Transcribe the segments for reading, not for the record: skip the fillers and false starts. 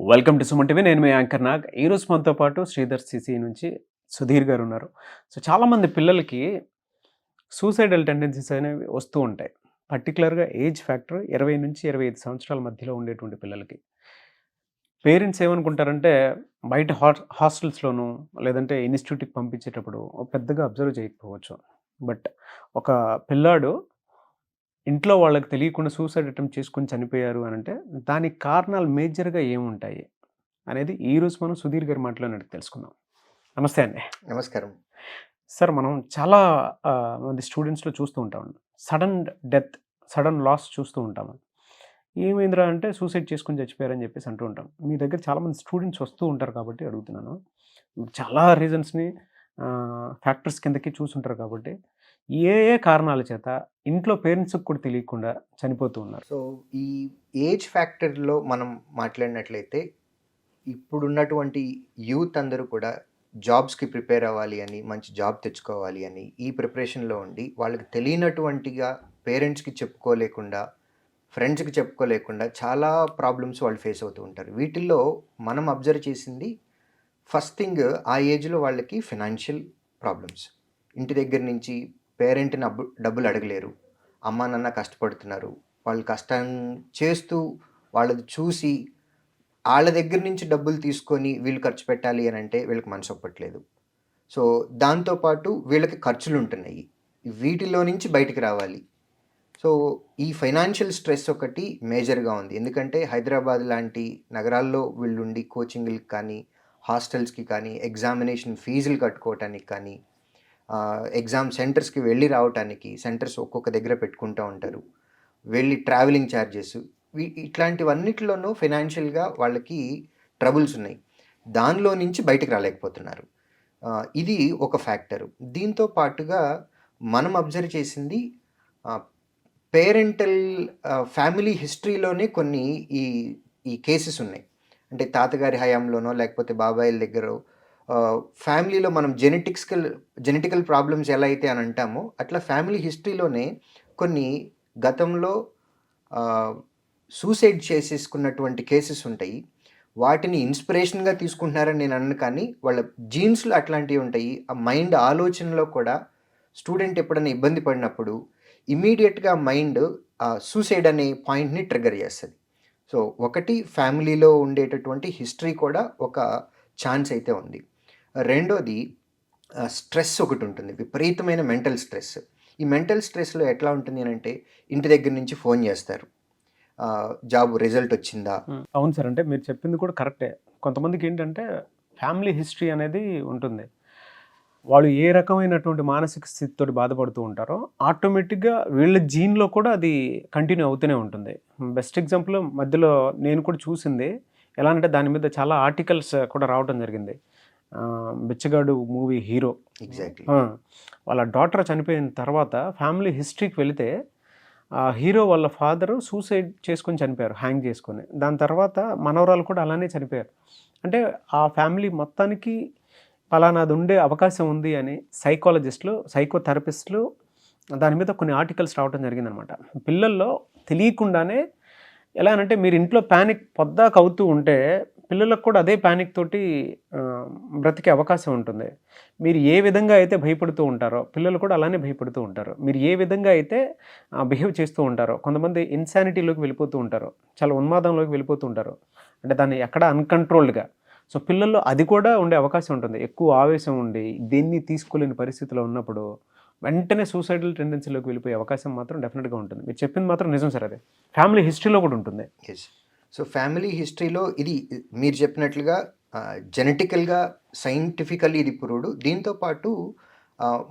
Welcome to Suman TV. నేను మీ anchor Nag. ఈరోజు మనతో పాటు శ్రీధర్ సిసి నుంచి సుధీర్ గారు ఉన్నారు. సో చాలామంది పిల్లలకి సూసైడల్ టెండెన్సీస్ అనేవి వస్తూ ఉంటాయి. పర్టిక్యులర్‌గా ఏజ్ ఫ్యాక్టర్ 20-25 సంవత్సరాల మధ్యలో ఉండేటువంటి పిల్లలకి. పేరెంట్స్ ఏమనుకుంటారంటే బయట హాస్టల్స్‌లోనూ లేదంటే ఇన్‌స్టిట్యూట్‌కి పంపించేటప్పుడు పెద్దగా అబ్జర్వ్ చేయకపోవచ్చు. బట్ ఒక పిల్లాడు ఇంట్లో వాళ్ళకి తెలియకుండా సూసైడ్ అటెంప్ట్ చేసుకొని చనిపోయారు అనంటే దానికి కారణాలు మేజర్‌గా ఏముంటాయి? అనేది ఈరోజు మనం సుధీర్ గారి మాటలోనే అడిగి తెలుసుకుందాం. నమస్తే అండి. నమస్కారం. సార్ మనం చాలా మంది స్టూడెంట్స్‌లో చూస్తూ ఉంటామండి. సడన్ డెత్, సడన్ లాస్ చూస్తూ ఉంటాము. ఏమైందిరా అంటే సూసైడ్ చేసుకొని చచ్చిపోయారని చెప్పేసి అంటూ ఉంటాం. మీ దగ్గర చాలామంది స్టూడెంట్స్ వస్తూ ఉంటారు కాబట్టి అడుగుతున్నాను. చాలా రీజన్స్‌ని ఫ్యాక్టర్స్ కిందకి చూసుంటారు కాబట్టి ఏ ఏ కారణాల చేత ఇంట్లో పేరెంట్స్‌కి కూడా తెలియకుండా చనిపోతూ ఉన్నారు? సో, ఈ ఏజ్ ఫ్యాక్టర్‌లో మనం మాట్లాడినట్లయితే, ఇప్పుడున్నటువంటి యూత్ అందరూ కూడా జాబ్స్‌కి ప్రిపేర్ అవ్వాలి అని, మంచి జాబ్ తెచ్చుకోవాలి అని, ఈ ప్రిపరేషన్‌లో ఉండి, వాళ్ళకి తెలియనటువంటిగా పేరెంట్స్‌కి చెప్పుకోలేకుండా, ఫ్రెండ్స్‌కి చెప్పుకోలేకుండా చాలా ప్రాబ్లమ్స్ వాళ్ళు ఫేస్ అవుతూ ఉంటారు. వీటిల్లో మనం అబ్జర్వ్ చేసింది ఫస్ట్ థింగ్ ఆ ఏజ్‌లో వాళ్ళకి ఫినాన్షియల్ ప్రాబ్లమ్స్. ఇంటి దగ్గర నుంచి పేరెంట్‌ని డబ్బులు అడగలేరు. అమ్మా, నాన్న కష్టపడుతున్నారు. వాళ్ళు కష్టం చేస్తూ వాళ్ళది చూసి ఆళ్ళ దగ్గర నుంచి డబ్బులు తీసుకొని వీళ్ళు ఖర్చు పెట్టాలి అనంటే వీళ్ళకి మనసొప్పట్లేదు. సో, దాంతో పాటు వీళ్ళకి ఖర్చులుంటున్నయి. వీటిలో నుంచి బయటికి రావాలి. సో, ఈ ఫైనాన్షియల్ స్ట్రెస్ ఒకటి మేజర్‌గా ఉంది. ఎందుకంటే హైదరాబాద్ లాంటి నగరాల్లో వీళ్ళుండి కోచింగులకి కానీ, హాస్టల్స్‌కి కానీ, ఎగ్జామినేషన్ ఫీజులు కట్టుకోవటానికి కానీ, ఎగ్జామ్ సెంటర్స్‌కి వెళ్ళి రావటానికి సెంటర్స్ ఒక్కొక్క దగ్గర పెట్టుకుంటా ఉంటారు. వెళ్ళి ట్రావెలింగ్ చార్జెస్ ఇట్లాంటివన్నిటిలోనూ ఫైనాన్షియల్‌గా వాళ్ళకి ట్రబుల్స్ ఉన్నాయి. దానిలో నుంచి బయటికి రాలేకపోతున్నారు. ఇది ఒక ఫ్యాక్టరు. దీంతో పాటుగా మనం అబ్జర్వ్ చేసింది ఆహ్, పేరెంటల్ ఫ్యామిలీ హిస్టరీలోనే కొన్ని ఈ ఈ కేసెస్ ఉన్నాయి. అంటే తాతగారి హయాంలోనో లేకపోతే బాబాయిల దగ్గరో ఫ్యామిలీలో మనం జెనెటికల్ ప్రాబ్లమ్స్ ఎలా అయితే అని అంటామో, అట్లా ఫ్యామిలీ హిస్టరీలోనే కొన్ని గతంలో సూసైడ్ చేసేసుకున్నటువంటి కేసెస్ ఉంటాయి. వాటిని ఇన్స్పిరేషన్‌గా తీసుకుంటున్నారని నేను అనను, కానీ వాళ్ళ జీన్స్‌లో అట్లాంటివి ఉంటాయి. ఆ మైండ్ ఆలోచనలో కూడా స్టూడెంట్ ఎప్పుడైనా ఇబ్బంది పడినప్పుడు ఇమ్మీడియేట్‌గా మైండ్ సూసైడ్ అనే పాయింట్‌ని ట్రిగ్గర్ చేస్తది. సో, ఒకటి ఫ్యామిలీలో ఉండేటటువంటి హిస్టరీ కూడా ఒక ఛాన్స్ అయితే ఉంది. రెండోది స్ట్రెస్ ఒకటుంటుంది. విపరీతమైన మెంటల్ స్ట్రెస్. ఈ మెంటల్ స్ట్రెస్‌లో ఎట్లా ఉంటుంది అనంటే, ఇంటి దగ్గర నుంచి ఫోన్ చేస్తారు. జాబ్ రిజల్ట్ వచ్చిందా? అవును సార్. అంటే మీరు చెప్పింది కూడా కరెక్టే. కొంతమందికేంటంటే ఫ్యామిలీ హిస్టరీ అనేది ఉంటుంది. వాళ్ళు ఏ రకమైనటువంటి మానసిక స్థితితోటి బాధపడుతూ ఉంటారో ఆటోమేటిక్‌గా వీళ్ళ జీన్‌లో కూడా అది కంటిన్యూ అవుతూనే ఉంటుంది. బెస్ట్ ఎగ్జాంపుల్ మధ్యలో నేను కూడా చూసింది ఎలా అంటే దాని మీద చాలా ఆర్టికల్స్ కూడా రావటం జరిగింది. 'బిచ్చగాడు' మూవీ హీరో. ఎగ్జాక్ట్‌లీ. వాళ్ళ డాటర్ చనిపోయిన తర్వాత ఫ్యామిలీ హిస్టరీకి వెళితే హీరో వాళ్ళ ఫాదరు సూసైడ్ చేసుకొని చనిపోయారు, హ్యాంగ్ చేసుకొని. దాని తర్వాత మనవరాలు కూడా అలానే చనిపోయారు. అంటే ఆ ఫ్యామిలీ మొత్తానికి పలానాది ఉండే అవకాశం ఉంది అని సైకాలజిస్టులు, సైకోథెరపిస్టులు దాని మీద కొన్ని ఆర్టికల్స్ రావడం జరిగిందనమాట. పిల్లల్లో తెలియకుండానే ఎలా అనంటే మీరు ఇంట్లో ప్యానిక్ పొద్దాక అవుతూ ఉంటే పిల్లలకు కూడా అదే ప్యానిక్ తోటి బ్రతికే అవకాశం ఉంటుంది. మీరు ఏ విధంగా అయితే భయపడుతూ ఉంటారో పిల్లలు కూడా అలానే భయపడుతూ ఉంటారు. మీరు ఏ విధంగా అయితే బిహేవ్ చేస్తూ ఉంటారో కొంతమంది ఇన్సానిటీలోకి వెళ్ళిపోతూ ఉంటారు, చాలా ఉన్మాదంలోకి వెళ్ళిపోతూ ఉంటారు. అంటే దాన్ని ఎక్కడ అన్‌కంట్రోల్డ్‌గా. సో పిల్లల్లో అది కూడా ఉండే అవకాశం ఉంటుంది. ఎక్కువ ఆవేశం ఉండి దేన్ని తీసుకోలేని పరిస్థితిలో ఉన్నప్పుడు వెంటనే సూసైడల్ టెండెన్సీలోకి వెళ్ళిపోయే అవకాశం మాత్రం డెఫినెట్‌గా ఉంటుంది. మీరు చెప్పింది మాత్రం నిజం సార్ అది. ఫ్యామిలీ హిస్టరీలో కూడా ఉంటుంది. యెస్. సో, ఫ్యామిలీ హిస్టరీలో ఇది మీరు చెప్పినట్లుగా జెనెటికల్‌గా, సైంటిఫికల్లీ ఇది ప్రూవ్డ్. దీంతో పాటు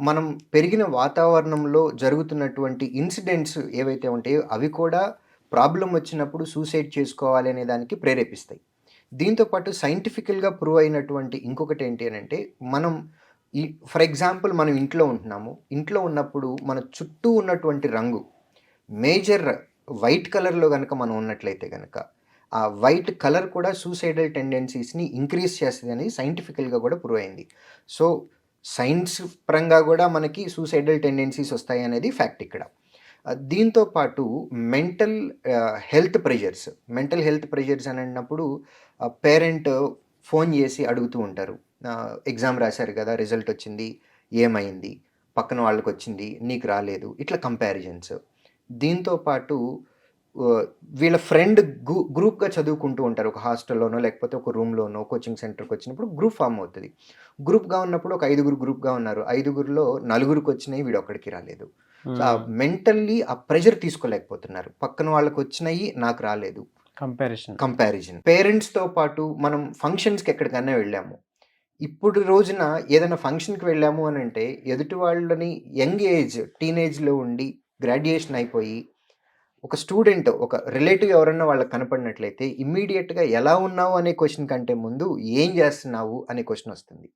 మనం పెరిగిన వాతావరణంలో జరుగుతున్నటువంటి ఇన్సిడెంట్స్ ఏవైతే ఉంటాయో అవి కూడా ప్రాబ్లమ్ వచ్చినప్పుడు సూసైడ్ చేసుకోవాలి అనే దానికి ప్రేరేపిస్తాయి. దీంతో పాటు సైంటిఫికల్‌గా ప్రూవ్ అయినటువంటి ఇంకొకటి ఏంటి అనంటే, మనం ఫర్ ఎగ్జాంపుల్ మనం ఇంట్లో ఉంటున్నాము. ఇంట్లో ఉన్నప్పుడు మన చుట్టూ ఉన్నటువంటి రంగు మేజర్ వైట్ కలర్‌లో గనక మనం ఉన్నట్లయితే గనక, ఆ వైట్ కలర్ కూడా సూసైడల్ టెండెన్సీస్‌ని ఇంక్రీజ్ చేస్తదని సైంటిఫికల్‌గా కూడా ప్రూవ్ అయింది. సో, సైన్స్ పరంగా కూడా మనకి సూసైడల్ టెండెన్సీస్ వస్తాయనేది ఫ్యాక్ట్ ఇక్కడ. దీంతో పాటు మెంటల్ హెల్త్ ప్రెషర్స్ అని అన్నప్పుడు పేరెంట్ ఫోన్ చేసి అడుగుతూ ఉంటారు. ఎగ్జామ్ రాశారు కదా! రిజల్ట్ వచ్చింది. ఏమైంది? పక్కన వాళ్ళకొచ్చింది. నీకు రాలేదు. ఇట్లా కంపారిజన్స్. దీంతో పాటు ఆహ్, వీళ్ళ ఫ్రెండ్ గ్రూప్‌గా చదువుకుంటూ ఉంటారు. ఒక హాస్టల్‌లోనో, లేకపోతే ఒక రూమ్‌లోనో, కోచింగ్ సెంటర్‌కొచ్చినప్పుడు గ్రూప్ ఫార్మ్ అవుతది. గ్రూప్‌గా ఉన్నప్పుడు ఒక 5గురు గ్రూప్‌గా ఉన్నారు. 5గురిలో నలుగురికొచ్చినాయి. వీడొక్కడికి రాలేదు. సో, మెంటల్లీ ఆ ప్రెషర్ తీసుకోలేకపోతున్నారు. పక్కన వాళ్ళకొచ్చినాయి. నాకు రాలేదు. కంపారిజన్. పేరెంట్స్‌తో పాటు మనం ఫంక్షన్స్‌కి ఎక్కడికన్నా వెళ్ళాము. ఇప్పుడు రోజున ఏదైనా ఫంక్షన్‌కి వెళ్ళాము అనంటే, ఎదుటి వాళ్ళని యంగ్ ఏజ్, టీనేజ్‌లో ఉండి, గ్రాడ్యుయేషన్ అయిపోయి, ఒక స్టూడెంట్, ఒక రిలేటివ్ ఎవరన్నా వాళ్ళకి కనపడినట్లయితే, ఇమ్మీడియేట్‌గా ఎలా ఉన్నావు అనే క్వెషన్ కంటే ముందు, ఏం చేస్తున్నావు అనే క్వెషన్ వస్తుంది.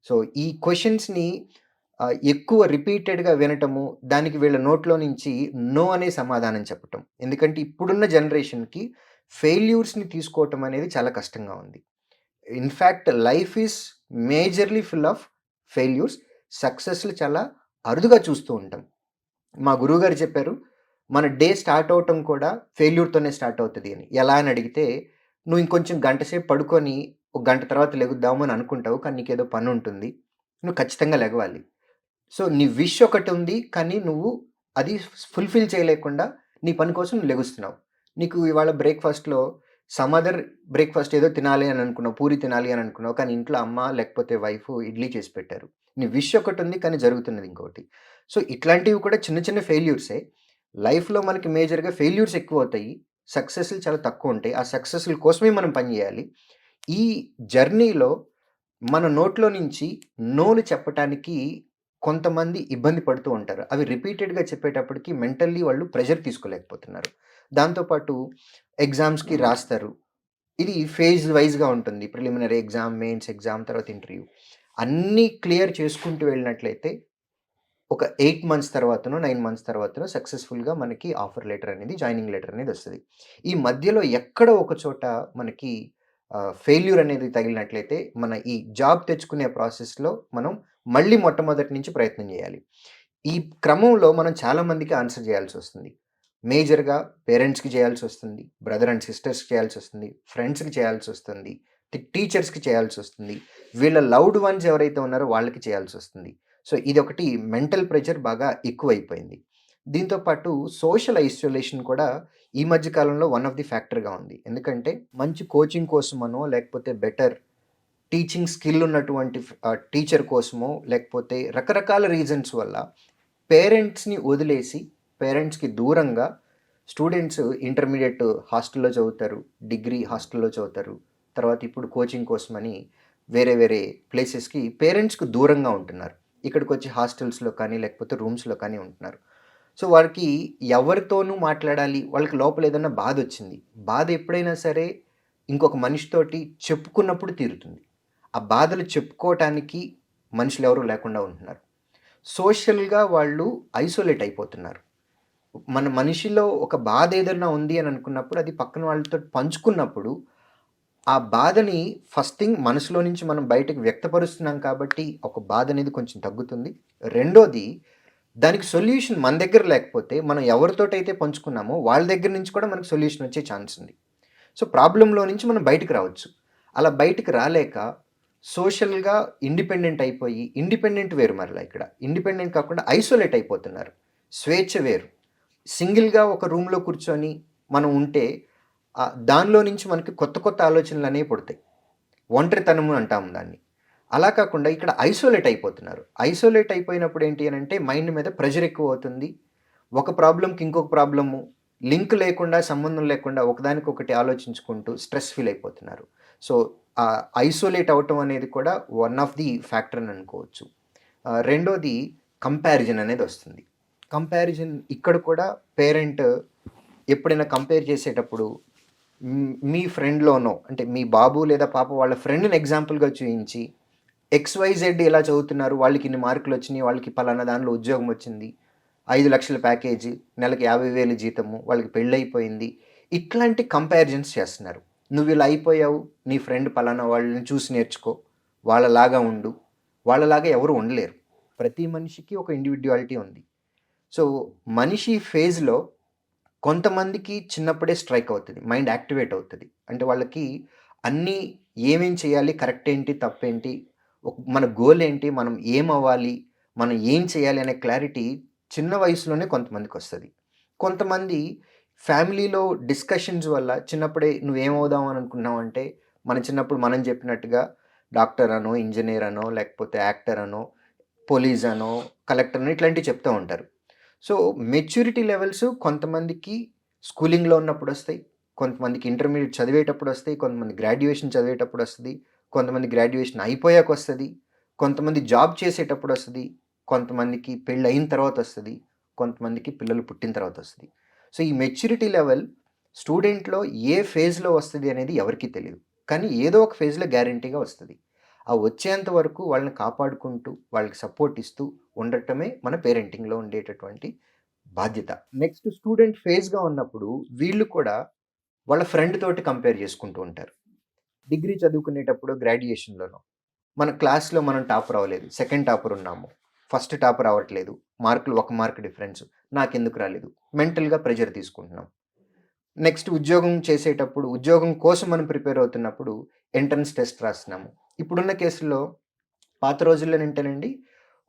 సో, ఈ క్వెషన్స్‌ని ఎక్కువ రిపీటెడ్‌గా వినటము, దానికి వీళ్ళ నోట్లో నుంచి నో అనే సమాధానం చెప్పటం. ఎందుకంటే ఇప్పుడున్న జనరేషన్‌కి ఫెయిల్యూర్స్‌ని తీసుకోవటం అనేది చాలా కష్టంగా ఉంది. In fact life is majorly full of failures. సక్సెస్‌లు చాలా అరుదుగా చూస్తూ ఉంటాం. మా గురువుగారు చెప్పారు, మన డే స్టార్ట్ అవ్వటం కూడా ఫెయిల్యూర్‌తోనే స్టార్ట్ అవుతది అని. ఎలా అని అడిగితే, "నువ్వు ఇంకొంచెం గంట సేపు పడుకొని, ఒక గంట తర్వాత లెగుద్దాము అని అనుకుంటావు. కానీ నీకేదో పనుంటుంది. నువ్వు ఖచ్చితంగా లెగవాలి. సో, నీ విష్ ఒకటుంది. కానీ నువ్వు అది ఫుల్‌ఫిల్ చేయలేకుండా నీ పని కోసం నువ్వు లెగుస్తున్నావు. నీకు ఇవాళ బ్రేక్‌ఫాస్ట్‌లో సమ్ అదర్ బ్రేక్‌ఫాస్ట్ ఏదో తినాలి అని అనుకున్నావు. పూరి తినాలి అని అనుకున్నావు. కానీ ఇంట్లో అమ్మ లేకపోతే వైఫ్ ఇడ్లీ చేసి పెట్టారు. నీ విష్ ఒకటుంది. కానీ జరుగుతున్నది ఇంకోటి. సో, ఇట్లాంటివి కూడా చిన్న చిన్న ఫెయిల్యూర్సే. లైఫ్‌లో మనకి మేజర్‌గా ఫెయిల్యూర్స్ ఎక్కువవుతాయి. సక్సెస్‌లు చాలా తక్కువుంటాయి. ఆ సక్సెస్‌ల కోసమే మనం పని జేయాలి. ఈ జర్నీలో మన నోట్లో నుంచి నోలు చెప్పటానికి కొంతమంది ఇబ్బంది పడుతూ ఉంటారు. అవి రిపీటెడ్‌గా చెప్పేటప్పటికి మెంటల్లీ వాళ్ళు ప్రెషర్ తీసుకోలేకపోతున్నారు. దాంతో పాటు ఎగ్జామ్స్‌కి రాస్తారు. ఇది ఫేజ్ వైస్‌గా ఉంటుంది. ప్రిలిమినరీ ఎగ్జామ్, మెయిన్స్ ఎగ్జామ్, తర్వాత ఇంటర్వ్యూ. అన్నీ క్లియర్ చేసుకుంటూ వెళ్ళినట్లయితే ఒక 8 మంత్స్ తర్వాతనో, 9 మంత్స్ తర్వాతనో సక్సెస్‌ఫుల్‌గా మనకి ఆఫర్ లెటర్ అనేది, జాయినింగ్ లెటర్ అనేది వస్తది. ఈ మధ్యలో ఎక్కడో ఒక చోట మనకి ఫెయిల్యూర్ అనేది తగిలినట్లయితే, మన ఈ జాబ్ తెచ్చుకునే ప్రాసెస్‌లో మనం మళ్ళీ మొట్టమొదటి నుంచి ప్రయత్నం చేయాలి. ఈ క్రమంలో మనం చాలా మందికి ఆన్సర్ చేయాల్సొస్తుంది. మేజర్‌గా పేరెంట్స్‌కి చేయాల్సొస్తుంది. Brother and సిస్టర్స్‌కి చేయాల్సొస్తుంది. ఫ్రెండ్స్‌కి చేయాల్సొస్తుంది. టీచర్స్‌కి చేయాల్సొస్తుంది. వీళ్ళ లవ్డ్ వన్స్ ఎవరైతే ఉన్నారో వాళ్ళకి చేయాల్సొస్తుంది. సో, ఇదొకటి మెంటల్ ప్రెషర్ బాగా ఎక్కువైపోయింది. దీంతో పాటు సోషల్ ఐసోలేషన్ కూడా ఈ మధ్య కాలంలో వన్ ఆఫ్ ది ఫ్యాక్టర్‌గా ఉంది. ఎందుకంటే మంచి కోచింగ్ కోసమనో, లేకపోతే బెటర్ టీచింగ్ స్కిల్ ఉన్నటువంటి టీచర్ కోసమో, లేకపోతే రకరకాల రీజన్స్ వల్ల పేరెంట్స్‌ని వదిలేసి, పేరెంట్స్‌కి దూరంగా స్టూడెంట్స్ ఇంటర్మీడియేట్ హాస్టల్‌లో చదువుతారు. డిగ్రీ హాస్టల్‌లో చదువుతారు. తర్వాత ఇప్పుడు కోచింగ్ కోసమని వేరే వేరే ప్లేసెస్‌కి పేరెంట్స్‌కి దూరంగా ఉంటున్నారు. ఇక్కడికొచ్చి హాస్టల్స్‌లో కానీ, లేకపోతే రూమ్స్‌లో కానీ ఉంటున్నారు. సో, వారికి ఎవరితోనూ మాట్లాడాలి, వాళ్ళకి లోపల ఏదన్నా బాధొచ్చింది. బాధ ఎప్పుడైనా సరే ఇంకొక మనిషితోటి చెప్పుకున్నప్పుడు తీరుతుంది. ఆ బాధలు చెప్పుకోవటానికి మనుషులెవరూ లేకుండా ఉంటున్నారు. సోషల్‌గా వాళ్ళు ఐసోలేట్ అయిపోతున్నారు. మన మనిషిలో ఒక బాధ ఏదన్నా ఉంది అని అనుకున్నప్పుడు, అది పక్కన వాళ్ళతో పంచుకున్నప్పుడు, ఆ బాధని ఫస్ట్ థింగ్ మనసులో నుంచి మనం బయటకి వ్యక్తపరుస్తున్నాం కాబట్టి, ఒక బాధ అనేది కొంచెం తగ్గుతుంది. రెండోది, దానికి సొల్యూషన్ మన దగ్గర లేకపోతే, మనం ఎవరితోటైతే పంచుకున్నామో, వాళ్ళ దగ్గర నుంచి కూడా మనకు సొల్యూషన్ వచ్చే ఛాన్స్ ఉంది. సో, ప్రాబ్లమ్‌లో నుంచి మనం బయటికి రావచ్చు. అలా బయటికి రాలేక సోషల్‌గా ఇండిపెండెంట్ అయిపోయి, ఇండిపెండెంట్ వేరు మరలా ఇక్కడ. ఇండిపెండెంట్ కాకుండా ఐసోలేట్ అయిపోతున్నారు. స్వేచ్ఛ వేరు. సింగిల్‌గా ఒక రూమ్‌లో కూర్చొని మనం ఉంటే, దానిలో నుంచి మనకి కొత్త కొత్త ఆలోచనలనేవి పుడతాయి. ఒంటరితనము అంటాం దాన్ని. అలా కాకుండా ఇక్కడ ఐసోలేట్ అయిపోతున్నారు. ఐసోలేట్ అయిపోయినప్పుడు ఏంటి అనంటే మైండ్ మీద ప్రెషర్ ఎక్కువవుతుంది. ఒక ప్రాబ్లమ్‌కి ఇంకొక ప్రాబ్లము లింక్ లేకుండా, సంబంధం లేకుండా ఒకదానికొకటి ఆలోచించుకుంటూ స్ట్రెస్ ఫీల్ అయిపోతున్నారు. సో, ఐసోలేట్ అవ్వటం అనేది కూడా వన్ ఆఫ్ ది ఫ్యాక్టర్ అని అనుకోవచ్చు. రెండోది కంపారిజన్ అనేదొస్తుంది. కంపారిజన్ ఇక్కడ కూడా పేరెంట్ ఎప్పుడైనా కంపేర్ చేసేటప్పుడు మీ ఫ్రెండ్‌లోనో అంటే మీ బాబు లేదా పాప వాళ్ళ ఫ్రెండ్‌ని ఎగ్జాంపుల్‌గా చూయించి, ఎక్స్‌వైజెడ్ ఇలా చదువుతున్నారు. వాళ్ళకి ఇన్ని మార్కులొచ్చినియి. వాళ్ళకి పలానా దానిలో ఉద్యోగం వచ్చింది. 5,00,000 ప్యాకేజీ, నెలకి 50,000 జీతము, వాళ్ళకి పెళ్ళైపోయింది. ఇట్లాంటి కంపారిజన్స్ చేస్తున్నారు. నువ్విలా అయిపోయావు, నీ ఫ్రెండ్ పలానా వాళ్ళని చూసి నేర్చుకో, వాళ్ళలాగా ఉండు. వాళ్ళలాగా ఎవరు ఉండలేరు. ప్రతి మనిషికి ఒక ఇండివిడ్యువాలిటీ ఉంది. సో, మనిషి ఫేజ్‌లో కొంతమందికి చిన్నప్పుడే స్ట్రైక్ అవుతది. మైండ్ యాక్టివేట్ అవుతది. అంటే వాళ్ళకి అన్నీ ఏమేం చేయాలి, కరెక్ట్ ఏంటి, తప్పేంటి, మన గోల్ ఏంటి, మనం ఏమవ్వాలి, మనం ఏం చేయాలి అనే క్లారిటీ చిన్న వయసులోనే కొంతమందికొస్తది. కొంతమంది ఫ్యామిలీలో డిస్కషన్స్ వల్ల చిన్నప్పుడే నువ్వేమవుదాం అని అనుకున్నావంటే, మన చిన్నప్పుడు మనం చెప్పినట్టుగా డాక్టర్ అనో, ఇంజినీర్ అనో, లేకపోతే యాక్టర్ అనో, పోలీస్ అనో, కలెక్టర్ అనో ఇట్లాంటివి చెప్తూ ఉంటారు. సో, మెచ్యూరిటీ లెవెల్స్ కొంతమందికి స్కూలింగ్‌లో ఉన్నప్పుడొస్తాయి. కొంతమందికి ఇంటర్మీడియేట్ చదివేటప్పుడొస్తాయి. కొంతమంది గ్రాడ్యుయేషన్ చదివేటప్పుడొస్తది. కొంతమంది గ్రాడ్యుయేషన్ అయిపోయాకొస్తది. కొంతమంది జాబ్ చేసేటప్పుడొస్తది. కొంతమందికి పెళ్ళయిన తర్వాతొస్తది. కొంతమందికి పిల్లలు పుట్టిన తర్వాతొస్తది. సో, ఈ మెచ్యూరిటీ లెవెల్ స్టూడెంట్‌లో ఏ ఫేజ్‌లో వస్తది అనేది ఎవరికీ తెలీదు. కానీ ఏదో ఒక ఫేజ్‌లో గ్యారంటీగా వస్తది. ఆ వచ్చేంత వరకు వాళ్ళని కాపాడుకుంటూ, వాళ్ళకి సపోర్ట్ ఇస్తూ ఉండటమే మన పేరెంటింగ్‌లో ఉండేటటువంటి బాధ్యత. నెక్స్ట్ స్టూడెంట్ ఫేజ్‌గా ఉన్నప్పుడు వీళ్ళు కూడా వాళ్ళ ఫ్రెండ్ తోటి కంపేర్ చేసుకుంటూ ఉంటారు. డిగ్రీ చదువుకునేటప్పుడు గ్రాడ్యుయేషన్‌లోనో మన క్లాస్‌లో మనం టాపర్ అవ్వలేదు. సెకండ్ టాపర్ ఉన్నాము. ఫస్ట్ టాపర్ అవ్వట్లేదు. మార్కులు 1 మార్క్ డిఫరెన్స్. నాకెందుకు రాలేదు? మెంటల్‌గా ప్రెషర్ తీసుకుంటున్నాం. నెక్స్ట్ ఉద్యోగం చేసేటప్పుడు, ఉద్యోగం కోసం మనం ప్రిపేర్ అవుతున్నప్పుడు ఎంట్రన్స్ టెస్ట్ రాస్తున్నాము. ఇప్పుడున్న కేసుల్లో పాత రోజుల్లోనంటేనండి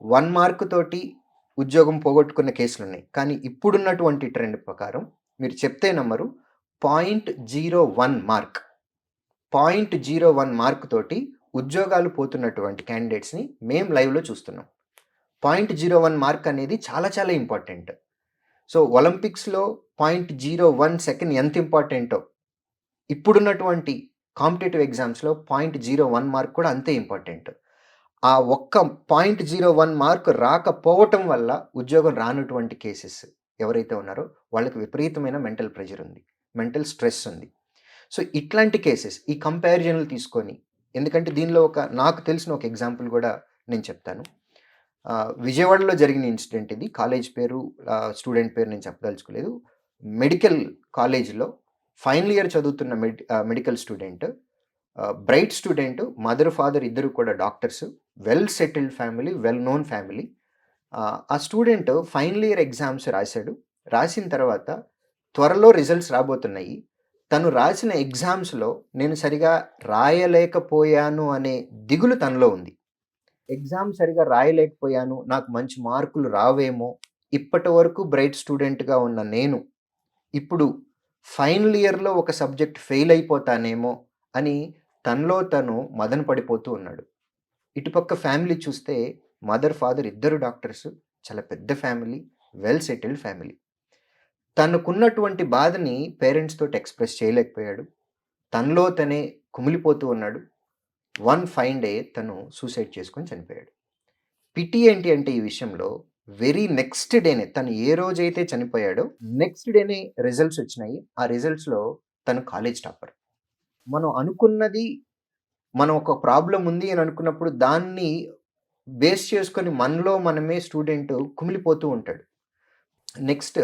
1 మార్క్ తోటి ఉద్యోగం పోగొట్టుకున్న కేసులున్నాయి. కానీ ఇప్పుడున్నటువంటి ట్రెండ్ ప్రకారం మీరు చెప్తే నమ్మరు, 0.01 మార్క్, 0.01 మార్క్ తోటి ఉద్యోగాలు పోతున్నటువంటి క్యాండిడేట్స్‌ని మేము లైవ్‌లో చూస్తున్నాం. 0.01 మార్క్ అనేది చాలా చాలా ఇంపార్టెంట్. సో, ఒలింపిక్స్‌లో 0.01 సెకండ్ ఎంత ఇంపార్టెంటో, ఇప్పుడున్నటువంటి కాంపిటీటివ్ ఎగ్జామ్స్‌లో 0.01 మార్క్ కూడా అంతే ఇంపార్టెంట్. ఆ ఒక్క 0.01 మార్క్ రాకపోవటం వల్ల ఉద్యోగం రానటువంటి కేసెస్ ఎవరైతే ఉన్నారో వాళ్ళకి విపరీతమైన మెంటల్ ప్రెషర్ ఉంది. మెంటల్ స్ట్రెస్ ఉంది. సో, ఇట్లాంటి కేసెస్ ఈ కంపారిజన్‌లు తీసుకొని, ఎందుకంటే దీనిలో నాకు తెలిసిన ఒక ఎగ్జాంపుల్ గూడా నేను చెప్తాను. విజయవాడలో జరిగిన ఇన్సిడెంట్ ఇది. కాలేజ్ పేరు, స్టూడెంట్ పేరు నేను చెప్పదలుచుకోలేదు. మెడికల్ కాలేజ్‌లో ఫైనల్ ఇయర్ చదువుతున్న medical student, bright student, mother, father ఇద్దరు కూడా doctors, well settled family, well known family. ఆ స్టూడెంట్ ఫైనల్ ఇయర్ ఎగ్జామ్స్ రాశాడు. రాసిన తర్వాత త్వరలో రిజల్ట్స్ రాబోతున్నాయి. తను రాసిన ఎగ్జామ్స్‌లో నేను సరిగా రాయలేకపోయాను అనే దిగులు తనలో ఉంది. ఎగ్జామ్ సరిగా రాయలేకపోయాను, నాకు మంచి మార్కులు రావేమో, ఇప్పటి వరకు బ్రైట్ స్టూడెంట్‌గా ఉన్న నేను ఇప్పుడు ఫైనల్ ఇయర్‌లో ఒక సబ్జెక్ట్ ఫెయిల్ అయిపోతానేమో అని తనలో తను మదన పడిపోతూ ఉన్నాడు. ఇటుపక్క ఫ్యామిలీ చూస్తే మదర్, ఫాదర్ ఇద్దరు డాక్టర్స్, చాలా పెద్ద ఫ్యామిలీ, వెల్ సెటిల్డ్ ఫ్యామిలీ. తనకున్నటువంటి బాధని పేరెంట్స్ తోటి ఎక్స్‌ప్రెస్ చేయలేకపోయాడు. తనలో తనే కుమిలిపోతూ ఉన్నాడు. వన్ ఫైన్ డే తను సూసైడ్ చేసుకొని చనిపోయాడు. పిటీ ఏంటి అంటే ఈ విషయంలో వెరీ నెక్స్ట్ డేనే, తను ఏ రోజైతే చనిపోయాడో నెక్స్ట్ డేనే రిజల్ట్స్ వచ్చినాయి. ఆ రిజల్ట్స్‌లో తను కాలేజ్ టాపర్. మనం అనుకున్నది, మనం ఒక ప్రాబ్లమ్ ఉంది అని అనుకున్నప్పుడు దాన్ని బేస్ చేసుకొని మనలో మనమే స్టూడెంట్ కుమిలిపోతూ ఉంటాడు. నెక్స్ట్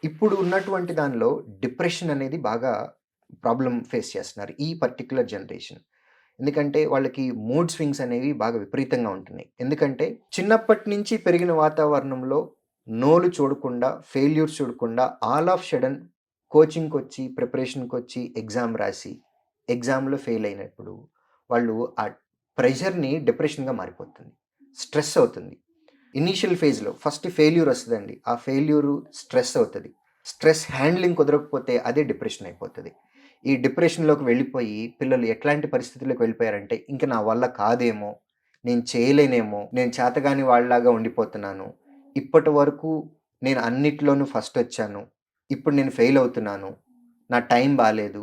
ఇప్పుడు ఉన్నటువంటి దానిలో డిప్రెషన్ అనేది బాగా ప్రాబ్లమ్ ఫేస్ చేస్తున్నారు ఈ పర్టిక్యులర్ జనరేషన్. ఎందుకంటే వాళ్ళకి మూడ్ స్వింగ్స్ అనేవి బాగా విపరీతంగా ఉంటున్నాయి. ఎందుకంటే చిన్నప్పటి నుంచి పెరిగిన వాతావరణంలో నోలు చూడకుండా, ఫెయిల్యూర్స్ చూడకుండా ఆల్ ఆఫ్ సడన్ కోచింగ్‌కొచ్చి, ప్రిపరేషన్‌కొచ్చి, ఎగ్జామ్ రాసి, ఎగ్జామ్‌లో ఫెయిల్ అయినప్పుడు వాళ్ళు ఆ ప్రెషర్‌ని డిప్రెషన్‌గా మారిపోతుంది. స్ట్రెస్ అవుతుంది. ఇనీషియల్ ఫేజ్‌లో ఫస్ట్ ఫెయిల్యూర్ వస్తదండి. ఆ ఫెయిల్యూరు స్ట్రెస్ అవుతది. స్ట్రెస్ హ్యాండ్లింగ్ కుదరకపోతే అదే డిప్రెషన్ అయిపోతది. ఈ డిప్రెషన్‌లోకి వెళ్ళిపోయి పిల్లలు ఎట్లాంటి పరిస్థితుల్లోకి వెళ్ళిపోయారంటే, ఇంక నా వల్ల కాదేమో, నేను చేయలేనేమో, నేను చేతగాని వాళ్ళలాగా ఉండిపోతున్నాను. ఇప్పటి వరకు నేను అన్నిట్లోనూ ఫస్ట్ వచ్చాను. ఇప్పుడు నేను ఫెయిల్ అవుతున్నాను. నా టైం బాలేదు.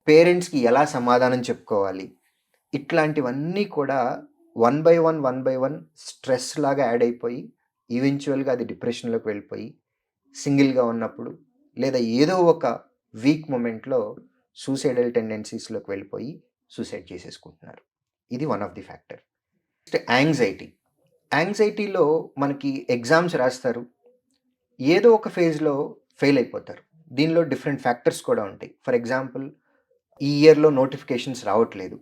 పేరెంట్స్‌కి ఎలా సమాధానం చెప్పుకోవాలి? ఇట్లాంటివన్నీ కూడా వన్ బై వన్ స్ట్రెస్ లాగా యాడ్ అయిపోయి ఈవెంచువల్‌గా అది డిప్రెషన్‌లోకి వెళ్ళిపోయి సింగిల్‌గా ఉన్నప్పుడు, లేదా ఏదో ఒక వీక్ మొమెంట్‌లో సూసైడల్ టెండెన్సీస్‌లోకి వెళ్ళిపోయి సూసైడ్ చేసేసుకుంటున్నారు. ఇది one of the factor. Next anxiety. యాంగ్జైటీలో మనకి ఎగ్జామ్స్ రాస్తారు. ఏదో ఒక ఫేజ్‌లో ఫెయిల్ అయిపోతారు. దీనిలో డిఫరెంట్ ఫ్యాక్టర్స్ కూడా ఉంటాయి. ఫర్ ఎగ్జాంపుల్, ఈ ఇయర్‌లో నోటిఫికేషన్స్ రావట్లేదు.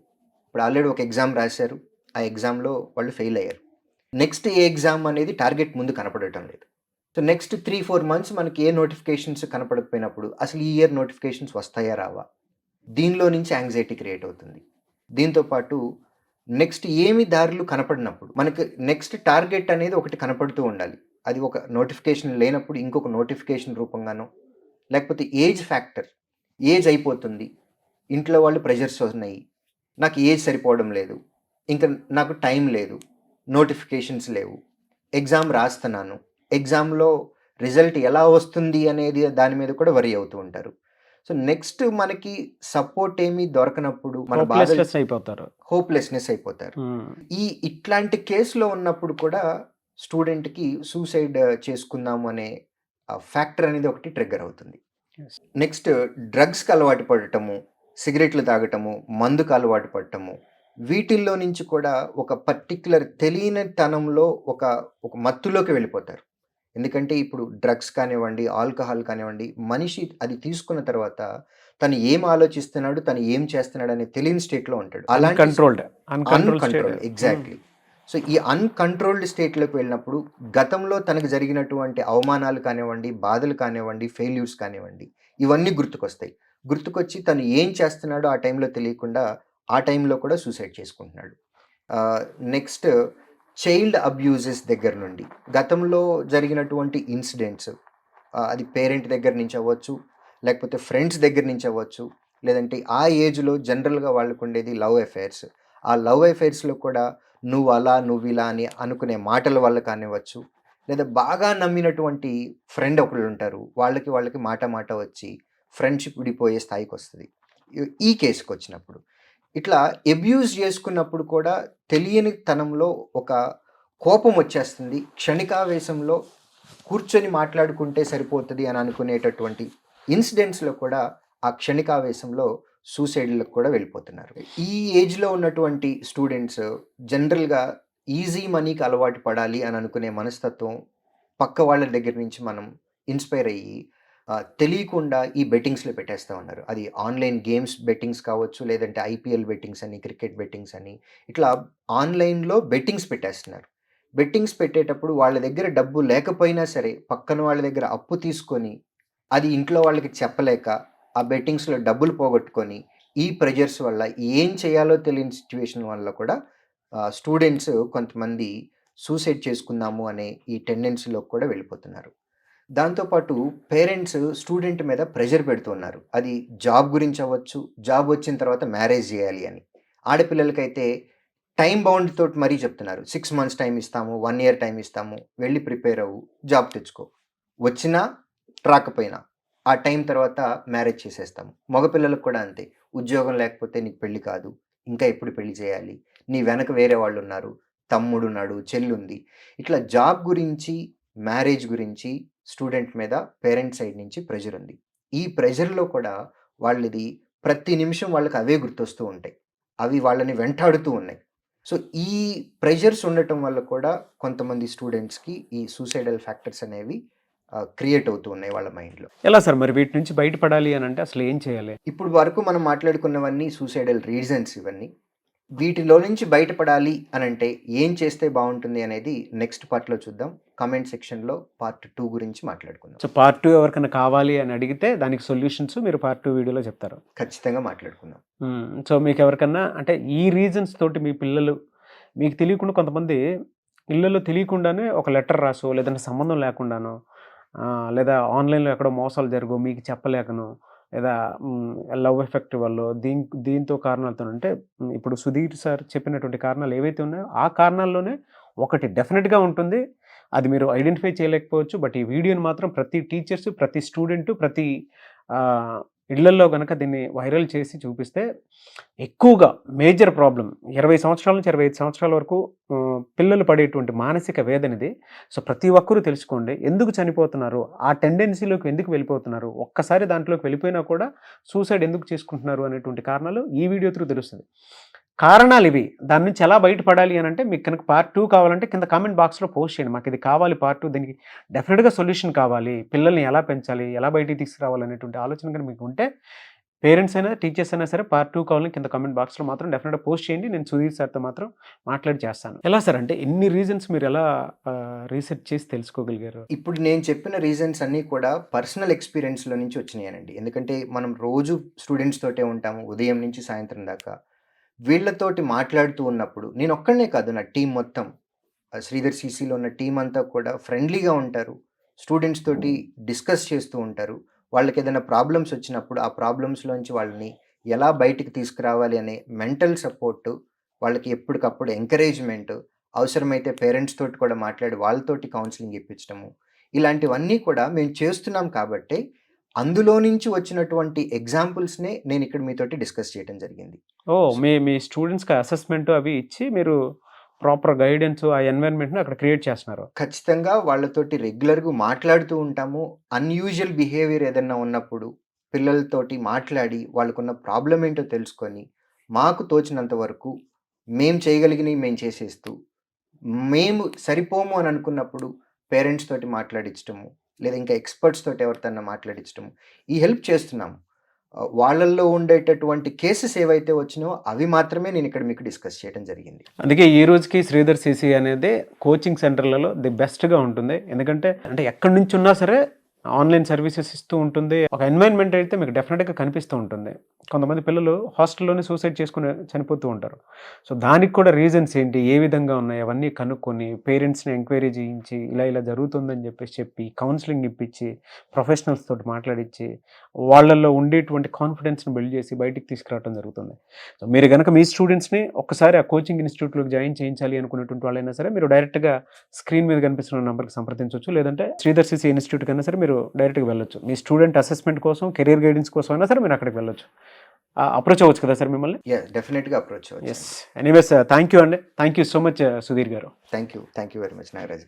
ఇప్పుడు ఆల్రెడీ ఒక ఎగ్జామ్ రాశారు. ఆ ఎగ్జామ్‌లో వాళ్ళు ఫెయిల్ అయ్యారు. నెక్స్ట్ ఏ ఎగ్జామ్ అనేది టార్గెట్ ముందు కనపడటం లేదు. సో, నెక్స్ట్ 3, 4 మంత్స్ మనకి ఏ నోటిఫికేషన్స్ కనపడకపోయినప్పుడు అసలు ఈ ఇయర్ నోటిఫికేషన్స్ వస్తాయా రావా? దీనిలో నుంచి యాంగ్జైటీ క్రియేట్ అవుతుంది. దీంతో పాటు నెక్స్ట్ ఏమి దారులు కనపడినప్పుడు మనకి నెక్స్ట్ టార్గెట్ అనేది ఒకటి కనపడుతూ ఉండాలి. అది ఒక నోటిఫికేషన్ లేనప్పుడు ఇంకొక నోటిఫికేషన్ రూపంగానో, లేకపోతే ఏజ్ ఫ్యాక్టర్, ఏజ్ అయిపోతుంది, ఇంట్లో వాళ్ళు ప్రెషర్స్ ఉన్నాయి, నాకు ఏజ్ సరిపోవడం లేదు, ఇంకా నాకు టైం లేదు, నోటిఫికేషన్స్ లేవు, ఎగ్జామ్ రాస్తున్నాను, ఎగ్జామ్లో రిజల్ట్ ఎలా వస్తుంది అనేది దాని మీద కూడా వరి అవుతూ ఉంటారు. సో నెక్స్ట్ మనకి సపోర్ట్ ఏమీ దొరకనప్పుడు మన బాధ హోప్లెస్నెస్ అయిపోతారు. హోప్లెస్నెస్ అయిపోతారు. ఇట్లాంటి కేసులో ఉన్నప్పుడు కూడా స్టూడెంట్కి సూసైడ్ చేసుకుందాము అనే ఫ్యాక్టర్ అనేది ఒకటి ట్రిగ్గర్ అవుతుంది. Yes. నెక్స్ట్ డ్రగ్స్కి అలవాటు పడటము, సిగరెట్లు తాగటము, మందుకు అలవాటు పడటము, వీటిల్లో నుంచి కూడా ఒక పర్టిక్యులర్ తెలియని తనంలో ఒక ఒక మత్తులోకి వెళ్ళిపోతారు. ఎందుకంటే ఇప్పుడు డ్రగ్స్ కానివ్వండి, ఆల్కహాల్ కానివ్వండి, మనిషి అది తీసుకున్న తర్వాత తను ఏం ఆలోచిస్తున్నాడు, తను ఏం చేస్తున్నాడు అనే తెలియని స్టేట్లో ఉంటాడు. అలాంటి అన్కంట్రోల్డ్, ఎగ్జాక్ట్లీ. సో ఈ అన్కంట్రోల్డ్ స్టేట్లోకి వెళ్ళినప్పుడు గతంలో తనకు జరిగినటువంటి అవమానాలు కానివ్వండి, బాధలు కానివ్వండి, ఫెయిల్యూర్స్ కానివ్వండి, ఇవన్నీ గుర్తుకొస్తాయి. గుర్తుకొచ్చి తను ఏం చేస్తున్నాడో ఆ టైంలో తెలియకుండా ఆ టైంలో కూడా సూసైడ్ చేసుకుంటున్నాడు. నెక్స్ట్ చైల్డ్ అబ్యూజెస్ దగ్గర నుండి గతంలో జరిగినటువంటి ఇన్సిడెంట్స్, అది పేరెంట్ దగ్గర నుంచి అవ్వచ్చు, లేకపోతే ఫ్రెండ్స్ దగ్గర నుంచి అవ్వచ్చు, లేదంటే ఆ ఏజ్లో జనరల్గా వాళ్ళకు ఉండేది లవ్ అఫైర్స్. ఆ లవ్ అఫైర్స్లో కూడా నువ్వు అలా నువ్వు ఇలా అని అనుకునే మాటల వల్ల కానివ్వచ్చు, లేదా బాగా నమ్మినటువంటి ఫ్రెండ్ ఒకళ్ళు ఉంటారు, వాళ్ళకి మాట మాట వచ్చి ఫ్రెండ్షిప్ విడిపోయే స్థాయికి వస్తుంది. ఈ కేసుకి వచ్చినప్పుడు ఇట్లా అబ్యూజ్ చేసుకున్నప్పుడు కూడా తెలియని తనంలో ఒక కోపం వచ్చేస్తుంది, క్షణికావేశంలో కూర్చొని మాట్లాడుకుంటే సరిపోతుంది అని అనుకునేటటువంటి ఇన్సిడెంట్స్లో కూడా ఆ క్షణికావేశంలో సూసైడ్లకు కూడా వెళ్ళిపోతున్నారు. ఈ ఏజ్లో ఉన్నటువంటి స్టూడెంట్స్ జనరల్గా ఈజీ మనీకి అలవాటు పడాలి అని అనుకునే మనస్తత్వం పక్క వాళ్ళ దగ్గర నుంచి మనం ఇన్స్పైర్ అయ్యి తెలియకుండా ఈ బెట్టింగ్స్లో పెట్టేస్తూ ఉన్నారు. అది ఆన్లైన్ గేమ్స్ బెట్టింగ్స్ కావచ్చు, లేదంటే ఐపీఎల్ బెట్టింగ్స్ అని, క్రికెట్ బెట్టింగ్స్ అని, ఇట్లా ఆన్లైన్లో బెట్టింగ్స్ పెట్టేస్తున్నారు. బెట్టింగ్స్ పెట్టేటప్పుడు వాళ్ళ దగ్గర డబ్బు లేకపోయినా సరే పక్కన వాళ్ళ దగ్గర అప్పు తీసుకొని అది ఇంట్లో వాళ్ళకి చెప్పలేక ఆ బెట్టింగ్స్లో డబ్బులు పోగొట్టుకొని ఈ ప్రెజర్స్ వల్ల ఏం చేయాలో తెలియని సిచ్యువేషన్ వల్ల కూడా స్టూడెంట్స్ కొంతమంది సూసైడ్ చేసుకుందాము అనే ఈ టెండెన్సీలో కూడా వెళ్ళిపోతున్నారు. దాంతోపాటు పేరెంట్స్ స్టూడెంట్ మీద ప్రెషర్ పెడుతున్నారు. అది జాబ్ గురించి అవ్వచ్చు, జాబ్ వచ్చిన తర్వాత మ్యారేజ్ చేయాలి అని. ఆడపిల్లలకైతే టైం బౌండ్ తోటి మరీ చెప్తున్నారు, 6 months టైం ఇస్తాము, 1 year టైం ఇస్తాము, వెళ్ళి ప్రిపేర్ అవ్వు, జాబ్ తెచ్చుకో, వచ్చినా రాకపోయినా ఆ టైం తర్వాత మ్యారేజ్ చేసేస్తాము. మగపిల్లలకు కూడా అంతే, ఉద్యోగం లేకపోతే నీకు పెళ్ళి కాదు, ఇంకా ఎప్పుడు పెళ్లి చేయాలి, నీ వెనక వేరే వాళ్ళు ఉన్నారు, తమ్ముడు ఉన్నాడు, చెల్లుంది. ఇట్లా జాబ్ గురించి, మ్యారేజ్ గురించి స్టూడెంట్ మీద పేరెంట్స్ సైడ్ నుంచి ప్రెషర్ ఉంది. ఈ ప్రెషర్లో కూడా వాళ్ళది ప్రతి నిమిషం వాళ్ళకి అవే గుర్తొస్తూ ఉంటాయి, అవి వాళ్ళని వెంటాడుతూ ఉన్నాయి. సో ఈ ప్రెషర్స్ ఉండటం వల్ల కూడా కొంతమంది స్టూడెంట్స్కి ఈ సూసైడల్ ఫ్యాక్టర్స్ అనేవి క్రియేట్ అవుతూ ఉన్నాయి వాళ్ళ మైండ్లో. ఎలా సార్ మరి వీటి నుంచి బయటపడాలి అని అంటే అసలు ఏం చేయాలి? ఇప్పుడు వరకు మనం మాట్లాడుకున్నవన్నీ సూసైడల్ రీజన్స్ ఇవన్నీ. వీటిలో నుంచి బయటపడాలి అని అంటే ఏం చేస్తే బాగుంటుంది అనేది నెక్స్ట్ పార్ట్లో చూద్దాం. కామెంట్ సెక్షన్లో పార్ట్ 2 గురించి మాట్లాడుకుందాం. సో పార్ట్ 2 ఎవరికైనా కావాలి అని అడిగితే దానికి సొల్యూషన్స్ మీరు పార్ట్ 2 వీడియోలో చెప్తారు. ఖచ్చితంగా మాట్లాడుకుందాం. సో మీకు ఎవరికన్నా అంటే ఈ రీజన్స్ తోటి మీ పిల్లలు మీకు తెలియకుండా, కొంతమంది ఇళ్ళల్లో తెలియకుండానే ఒక లెటర్ రాసో, లేదంటే సంబంధం లేకుండానో, లేదా ఆన్లైన్లో ఎక్కడో మోసాలు జరుగు మీకు చెప్పలేకను, లేదా లవ్ ఎఫెక్ట్ వల్ల దీంతో కారణాలతో, అంటే ఇప్పుడు సుధీర్ సార్ చెప్పినటువంటి కారణాలు ఏవైతే ఉన్నాయో ఆ కారణాల్లోనే ఒకటి డెఫినెట్గా ఉంటుంది. అది మీరు ఐడెంటిఫై చేయలేకపోవచ్చు, బట్ ఈ వీడియోని మాత్రం ప్రతి టీచర్స్, ప్రతి స్టూడెంట్, ప్రతి ఇళ్లల్లో కనుక దీన్ని వైరల్ చేసి చూపిస్తే ఎక్కువగా మేజర్ ప్రాబ్లం 20 సంవత్సరాల నుంచి 25 సంవత్సరాల వరకు పిల్లలు పడేటువంటి మానసిక వేదనది. సో ప్రతి ఒక్కరూ తెలుసుకోండి, ఎందుకు చనిపోతున్నారు, ఆ టెండెన్సీలోకి ఎందుకు వెళ్ళిపోతున్నారు, ఒక్కసారి దాంట్లోకి వెళ్ళిపోయినా కూడా సూసైడ్ ఎందుకు చేసుకుంటున్నారు అనేటువంటి కారణాలు ఈ వీడియో త్రూ తెలుస్తుంది. కారణాలు ఇవి. దాని నుంచి ఎలా బయటపడాలి అని అంటే మీకు కనుక పార్ట్ 2 కావాలంటే కింద కామెంట్ బాక్స్లో పోస్ట్ చేయండి, మాకు ఇది కావాలి పార్ట్ 2, దీనికి డెఫినెట్గా సొల్యూషన్ కావాలి, పిల్లల్ని ఎలా పెంచాలి, ఎలా బయటికి తీసుకురావాలి అనేటువంటి ఆలోచన కనుక మీకు ఉంటే పేరెంట్స్ అయినా టీచర్స్ అయినా సరే పార్ట్ 2 కావాలని కింద కామెంట్ బాక్స్లో మాత్రం డెఫినెట్గా పోస్ట్ చేయండి. నేను సుధీర్ సార్తో మాత్రం మాట్లాడి చేస్తాను. ఎలా సార్ అంటే ఇన్ని రీజన్స్ మీరు ఎలా రీసెర్చ్ చేసి తెలుసుకోగలిగారు? ఇప్పుడు నేను చెప్పిన రీజన్స్ అన్నీ కూడా పర్సనల్ ఎక్స్‌పీరియన్స్‌లో నుంచి వచ్చినాయనండి. ఎందుకంటే మనం రోజు స్టూడెంట్స్ తోటే ఉంటాము. ఉదయం నుంచి సాయంత్రం దాకా. వీళ్ళతోటి మాట్లాడుతూ ఉన్నప్పుడు నేనొక్కడినే కాదు, నా టీమ్ మొత్తం శ్రీధర్ సీసీలో ఉన్న టీమ్ అంతా కూడా ఫ్రెండ్లీగా ఉంటారు. స్టూడెంట్స్ తోటి డిస్కస్ చేస్తూ ఉంటారు. వాళ్ళకేదైనా ప్రాబ్లమ్స్ వచ్చినప్పుడు ఆ ప్రాబ్లమ్స్‌లోంచి వాళ్ళని ఎలా బయటికి తీసుకురావాలి అనే మెంటల్ సపోర్టు, వాళ్ళకి ఎప్పటికప్పుడు ఎంకరేజ్‌మెంటు, అవసరమైతే పేరెంట్స్ తోటి కూడా మాట్లాడి వాళ్ళతోటి కౌన్సెలింగ్ ఇప్పించడము. ఇలాంటివన్నీ కూడా మేము చేస్తున్నాం కాబట్టే, అందులో నుంచి వచ్చినటువంటి ఎగ్జాంపుల్స్‌నే నేనిక్కడ మీతోటి డిస్కస్ చేయడం జరిగింది. ఓహ్! మీ స్టూడెంట్స్‌కి అసెస్‌మెంట్ అవి ఇచ్చి మీరు ప్రాపర్ గైడెన్స్ ఆ ఎన్వైరన్మెంట్‌ని అక్కడ క్రియేట్ చేస్తున్నారు. ఖచ్చితంగా వాళ్ళతోటి రెగ్యులర్‌గా మాట్లాడుతూ ఉంటాము. అన్‌యూజువల్ బిహేవియర్ ఏదన్నా ఉన్నప్పుడు పిల్లలతోటి మాట్లాడి వాళ్ళకున్న ప్రాబ్లమ్ ఏంటో తెలుసుకొని, మాకు తోచినంత వరకు మేము చేయగలిగినవి మేము చేసేస్తూ, మేము సరిపోము అని అనుకున్నప్పుడు పేరెంట్స్ తోటి మాట్లాడించటము, లేదా ఇంకా ఎక్స్‌పర్ట్స్ తోటి ఎవరితోన్నా మాట్లాడించటము, ఈ హెల్ప్ చేస్తున్నాము. వాళ్ళల్లో ఉండేటటువంటి కేసెస్ ఏవైతే వచ్చినాయో అవి మాత్రమే నేనిక్కడ మీకు డిస్కస్ చేయడం జరిగింది. అందుకే ఈ రోజుకి శ్రీధర్ సీసీ అనేది కోచింగ్ సెంటర్లలో ది బెస్ట్‌గా ఉంటుంది. ఎందుకంటే ఎక్కడి నుంచి ఉన్నా సరే ఆన్లైన్ సర్వీసెస్ ఇస్తూ ఉంటుంది. ఒక ఎన్వైరన్మెంట్ అయితే మీకు డెఫినెట్‌గా కనిపిస్తూ ఉంటుంది. కొంతమంది పిల్లలు హాస్టల్‌లోనే సూసైడ్ చేసుకొని చనిపోతూ ఉంటారు. సో దానికి కూడా రీజన్స్ ఏంటి, ఏ విధంగా ఉన్నాయి అవన్నీ కనుక్కొని పేరెంట్స్‌ని ఎంక్వైరీ చేయించి ఇలా జరుగుతుందని చెప్పి కౌన్సిలింగ్ ఇప్పించి ప్రొఫెషనల్స్ తోటి మాట్లాడించి వాళ్ళల్లో ఉండేటువంటి కాన్ఫిడెన్స్‌ని బిల్డ్ చేసి బయటికి తీసుకురావడం జరుగుతుంది. సో మీరు గనక మీ స్టూడెంట్స్‌ని ఒక్కసారి ఆ కోచింగ్ ఇన్‌స్టిట్యూట్‌లోకి జాయిన్ చేయించాలి అనుకునేటువంటి వాళ్ళైనా సరే మీరు డైరెక్ట్‌గా స్క్రీన్ మీద కనిపిస్తున్న నంబర్‌కి సంప్రదించవచ్చు. లేదంటే శ్రీధర్ సీసీ ఇన్‌స్టిట్యూట్ కన్నా సరే మీరు డైరెక్ట్‌గా వెళ్ళొచ్చు. మీ స్టూడెంట్ అసెస్మెంట్ కోసం, కెరియర్ గైడెన్స్ కోసం అయినా సరే మీరు అక్కడికి వెళ్ళొచ్చు. అప్రోచ్ అవ్వచ్చు కదా సార్ మిమ్మల్ని? డెఫినెట్‌గా అప్రోచ్ అవ్వచ్చు. ఎస్. ఎనీవేస్ థ్యాంక్ యూ అండి. Thank you so much Sudheer garu. Thank you very much Nagaraj.